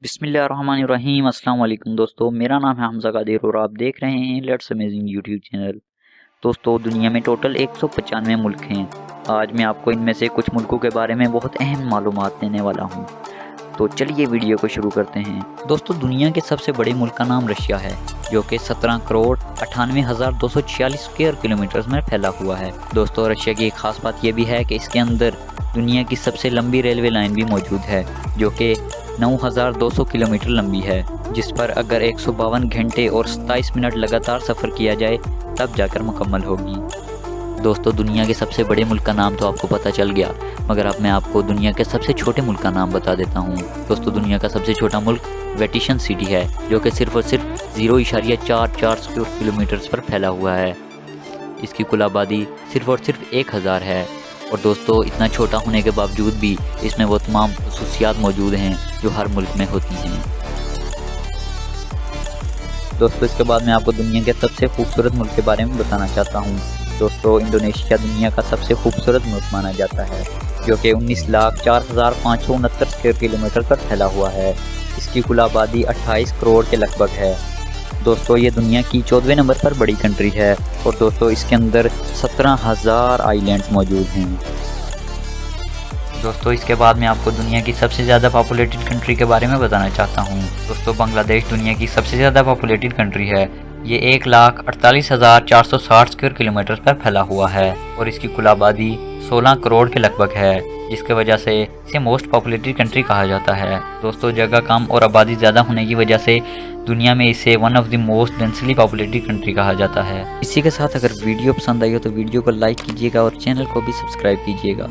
बिस्मिल्लाहिर्रहमानिर्रहीम। अस्सलाम वालेकुम दोस्तों, मेरा नाम है हमज़ा कादिर और आप देख रहे हैं लेट्स अमेजिंग यूट्यूब चैनल। दोस्तों, दुनिया में टोटल 195 मुल्क हैं। आज मैं आपको इनमें से कुछ मुल्कों के बारे में बहुत अहम मालूमात देने वाला हूं। तो चलिए वीडियो को शुरू करते हैं। दोस्तों, दुनिया के सबसे बड़े मुल्क का नाम रशिया है, जो कि 17 करोड़ 98,246 स्क्वायर किलोमीटर में फैला हुआ है। दोस्तों, रशिया की एक खास बात यह भी है कि इसके अंदर दुनिया की सबसे लंबी रेलवे लाइन भी मौजूद है, जो कि 9,200 किलोमीटर लंबी है, जिस पर अगर 152 घंटे और 27 मिनट लगातार सफ़र किया जाए तब जाकर मुकम्मल होगी। दोस्तों, दुनिया के सबसे बड़े मुल्क का नाम तो आपको पता चल गया, मगर अब मैं आपको दुनिया के सबसे छोटे मुल्क का नाम बता देता हूँ। दोस्तों, दुनिया का सबसे छोटा मुल्क वेटिकन सिटी है, जो कि सिर्फ और सिर्फ 0.44 स्क्वायर किलोमीटर पर फैला हुआ है। इसकी कुल आबादी सिर्फ और सिर्फ 1000 है। और दोस्तों, इतना छोटा होने के बावजूद भी इसमें वो तमाम खसूसियात मौजूद हैं जो हर मुल्क में होती हैं। दोस्तों, इसके बाद मैं आपको दुनिया के सबसे खूबसूरत मुल्क के बारे में बताना चाहता हूँ। दोस्तों, इंडोनेशिया दुनिया का सबसे खूबसूरत मुल्क माना जाता है, जो कि 19,04,569 स्क्वायर किलोमीटर पर फैला हुआ है। इसकी कुल आबादी 28 करोड़ के लगभग है। दोस्तों, ये दुनिया की 14वें नंबर पर बड़ी कंट्री है और दोस्तों इसके अंदर 17,000 आइलैंड्स मौजूद हैं। दोस्तों, इसके बाद मैं आपको दुनिया की सबसे ज़्यादा पॉपुलेटेड कंट्री के बारे में बताना चाहता हूँ। दोस्तों, बांग्लादेश दुनिया की सबसे ज़्यादा पॉपुलेटेड कंट्री है। ये 1,48,460 स्क्वायर किलोमीटर पर फैला हुआ है और इसकी कुल आबादी 16 करोड़ के लगभग है, जिसकी वजह से इसे मोस्ट पॉपुलेटेड कंट्री कहा जाता है। दोस्तों, जगह कम और आबादी ज़्यादा होने की वजह से दुनिया में इसे one of the most densely populated country कहा जाता है। इसी के साथ अगर वीडियो पसंद आई हो तो वीडियो को लाइक कीजिएगा और चैनल को भी सब्सक्राइब कीजिएगा।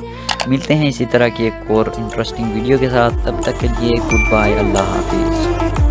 मिलते हैं इसी तरह की एक और इंटरेस्टिंग वीडियो के साथ, तब तक के लिए गुड बाय, अल्लाह हाफिज़।